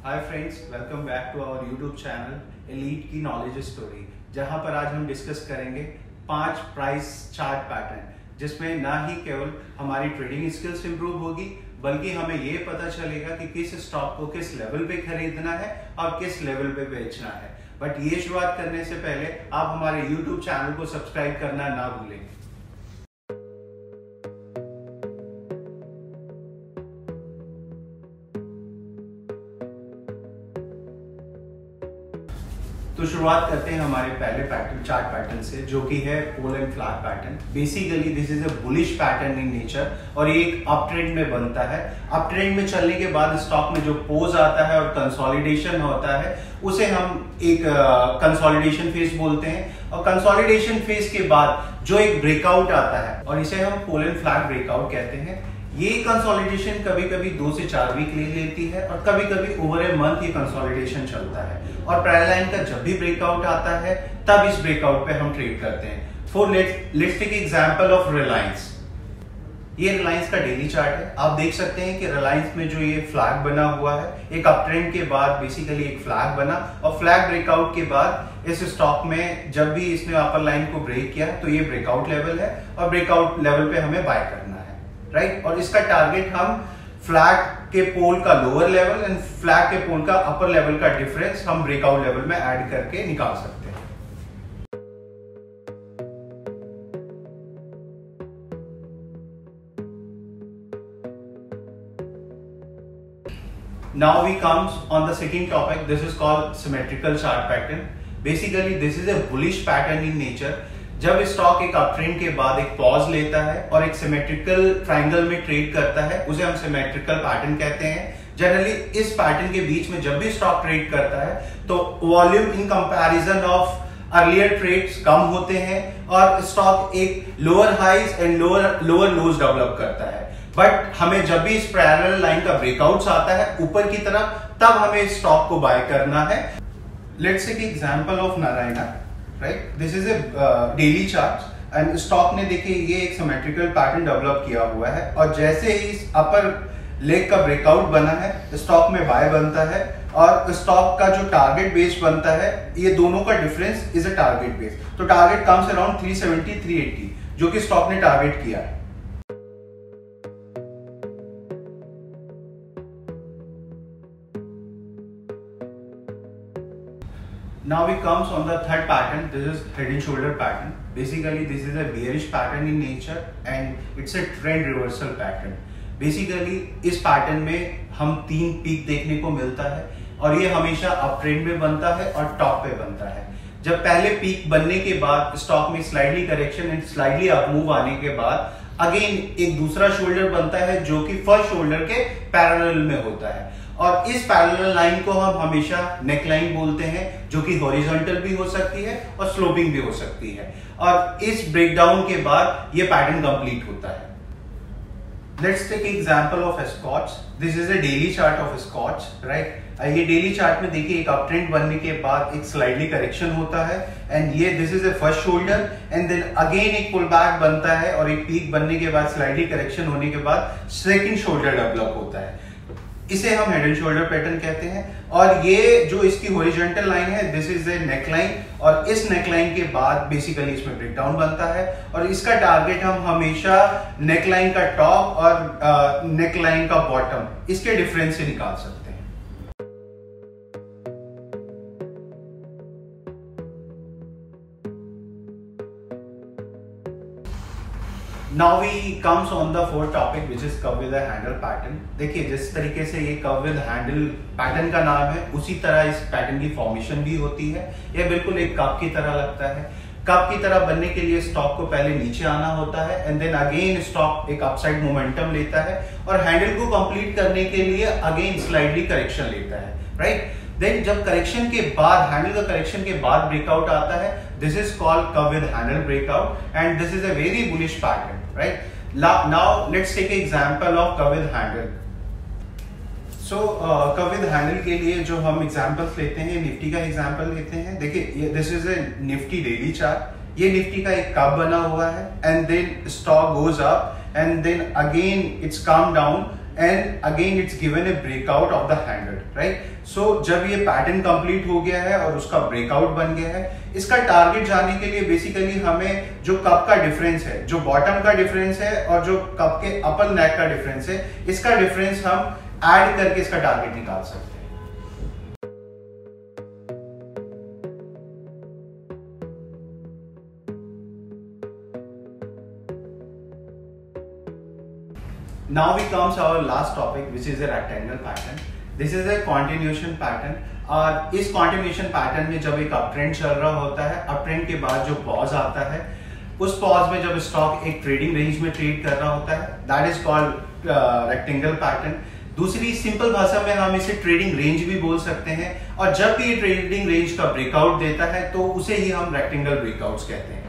Hi friends, welcome back to our YouTube channel Elite की knowledge story, जहां पर आज हम डिस्कस करेंगे 5 प्राइस चार्ट पैटर्न, जिसमें ना ही केवल हमारी ट्रेडिंग स्किल्स इंप्रूव होगी बल्कि हमें ये पता चलेगा कि किस स्टॉक को किस लेवल पे खरीदना है और किस लेवल पे बेचना है। बट ये शुरुआत करने से पहले आप हमारे यूट्यूब चैनल को सब्सक्राइब करना ना भूलें। तो शुरुआत करते हैं हमारे पहले पैटर्न चार्ट पैटर्न से, जो कि है pole and flag pattern. Basically this is a bullish pattern in nature और ये एक अप ट्रेंड में बनता है। अप ट्रेंड में चलने के बाद स्टॉक में जो पोज आता है और कंसोलिडेशन होता है उसे हम एक कंसोलिडेशन फेज बोलते हैं। और कंसोलिडेशन फेज के बाद जो एक ब्रेकआउट आता है और इसे हम पोल एंड फ्लैग ब्रेकआउट कहते हैं। ये कंसोलिडेशन कभी कभी 2 से 4 वीक ले लेती है और कभी कभी ओवर ए मंथ ये कंसोलिडेशन चलता है। और पैरेलल लाइन का जब भी ब्रेकआउट आता है तब इस ब्रेकआउट पे हम ट्रेड करते हैं। For let's take example of Reliance. ये रिलायंस का डेली चार्ट है। आप देख सकते हैं कि रिलायंस में जो ये फ्लैग बना हुआ है, एक अप ट्रेंड के बाद बेसिकली एक फ्लैग बना और फ्लैग ब्रेकआउट के बाद इस स्टॉक में जब भी इसने अपर लाइन को ब्रेक किया तो ये ब्रेकआउट लेवल है और ब्रेकआउट लेवल पे हमें बाय करना है, राइट। और इसका टारगेट हम फ्लैग के पोल का लोअर लेवल एंड फ्लैग के पोल का अपर लेवल का डिफरेंस हम ब्रेकआउट लेवल में ऐड करके निकाल सकते हैं। Now we comes on the second topic. This is called symmetrical chart pattern. Basically this is a bullish pattern in nature. जब स्टॉक एक अपट्रेंड के बाद एक पॉज लेता है और एक सिमेट्रिकल ट्रायंगल में ट्रेड करता है, उसे हम सिमेट्रिकल पैटर्न कहते हैं। जनरली इस पैटर्न के बीच में जब भी स्टॉक ट्रेड करता है तो volume in comparison of earlier trades कम होते हैं और स्टॉक एक lower highs and lower lows develop करता है। बट हमें जब भी इस पैरेलल लाइन का ब्रेकआउट आता है ऊपर की तरफ, तब हमें इस स्टॉक को बाय करना है। Let's take example of Narayana, right. This is a daily chart and stock ने देखिए ये एक सिमेट्रिकल पैटर्न डेवलप किया हुआ है और जैसे ही इस अपर लेग का ब्रेकआउट बना है स्टॉक में बाय बनता है और स्टॉक का जो टारगेट बेस बनता है, ये दोनों का difference is a target base. तो टारगेट कम्स अराउंड 370 380 जो कि स्टॉक ने टारगेट किया है। Now we comes on the third pattern. This is head and shoulder pattern. Basically this is a bearish pattern in nature and it's a trend reversal pattern. Basically इस pattern में हम 3 peak देखने को मिलता है और ये हमेशा अप ट्रेंड में बनता है और टॉप पे बनता है। जब पहले पीक बनने के बाद स्टॉक में slightly correction and slightly up move आने के बाद अगेन एक दूसरा शोल्डर बनता है जो कि फर्स्ट शोल्डर के पैरेलल में होता है। और इस पैरेलल लाइन को हम हमेशा नेक लाइन बोलते हैं, जो कि हॉरिजॉन्टल भी हो सकती है और स्लोपिंग भी हो सकती है। और इस ब्रेकडाउन के बाद ये पैटर्न कंप्लीट होता है। Let's take example of Scotch. This is a daily chart of Scotch, right. ये डेली चार्ट में देखिए एक अपट्रेंड बनने के बाद एक स्लाइडली करेक्शन होता है एंड ये this is a first shoulder and then again एक पुल बैक बनता है और एक पीक बनने के बाद स्लाइडली करेक्शन होने के बाद सेकंड शोल्डर डेवलप होता है। इसे हम हेड एंड शोल्डर पैटर्न कहते हैं। और ये जो इसकी हॉरिजॉन्टल लाइन है this is A neck line और इस नेक लाइन के बाद बेसिकली इसमें ब्रेकडाउन बनता है और इसका टारगेट हम हमेशा नेक लाइन का टॉप और नेक लाइन का बॉटम इसके डिफरेंस से निकाल सकते हैं। Now we comes on the fourth topic which is curve with a handle pattern. देखिए जिस तरीके से ये curve with handle पैटर्न का नाम है उसी तरह इस पैटर्न की फॉर्मेशन भी होती है। यह बिल्कुल एक कप की तरह लगता है। कप की तरह बनने के लिए स्टॉक को पहले नीचे आना होता है एंड देन अगेन स्टॉक एक अपसाइड मोमेंटम लेता है और हैंडल को कंप्लीट करने के लिए अगेन स्लाइडली करेक्शन लेता है, राइट। देन जब करेक्शन के बाद हैंडल का करेक्शन के बाद ब्रेकआउट आता है, this is called curve with handle breakout and this is a very bullish pattern, right? Now let's take an example of curve with handle. So curve with handle के लिए जो हम examples लेते हैं, निफ्टी का example लेते हैं। देखिए this is a Nifty daily chart. ये निफ्टी का एक कप बना हुआ है and then stock goes up and then again it's come down and again it's given a breakout of the handle, right? So जब ये पैटर्न कंप्लीट हो गया है और उसका ब्रेकआउट बन गया है, इसका टारगेट जाने के लिए बेसिकली हमें जो कप का डिफरेंस है, जो बॉटम का डिफरेंस है और जो कप के अपर नेक का डिफरेंस है, इसका डिफरेंस हम ऐड करके इसका टारगेट निकाल सकते हैं। Now we comes to our last topic, which is a rectangle pattern. This is a continuation pattern. और इस continuation pattern में जब एक अप ट्रेंड चल रहा होता है, अप ट्रेंड के बाद जो पॉज आता है, उस पॉज में जब स्टॉक एक ट्रेडिंग रेंज में ट्रेड कर रहा होता है, that is called rectangle pattern. दूसरी सिंपल भाषा में हम इसे ट्रेडिंग रेंज भी बोल सकते हैं, और जब भी ये ट्रेडिंग रेंज का ब्रेकआउट देता है तो उसे ही हम रेक्टेंगल ब्रेकआउट्स कहते हैं।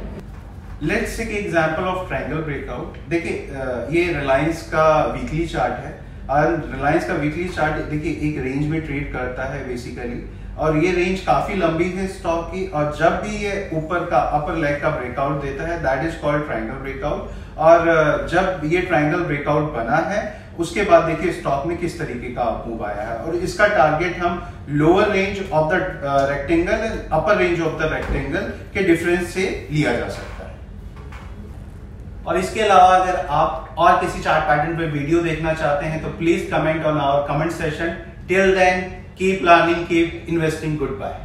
Let's take example of triangle breakout. देखिए ये रिलायंस का वीकली चार्ट है, और रिलायंस का वीकली चार्ट देखिए एक रेंज में ट्रेड करता है बेसिकली, और ये रेंज काफी लंबी है स्टॉक की, और जब भी ये ऊपर का अपर लेग का ब्रेकआउट देता है, that is called triangle breakout. और जब ये ट्रायंगल ब्रेकआउट बना है, उसके बाद देखिए स्टॉक में किस तरीके का मूव आया है, और इसका टारगेट हम lower range of the rectangle and upper range of the rectangle के डिफरेंस से लिया जा सकता है। और इसके अलावा अगर आप और किसी चार्ट पैटर्न पे वीडियो देखना चाहते हैं तो please comment on our comment session. Till then keep learning, keep investing, good bye.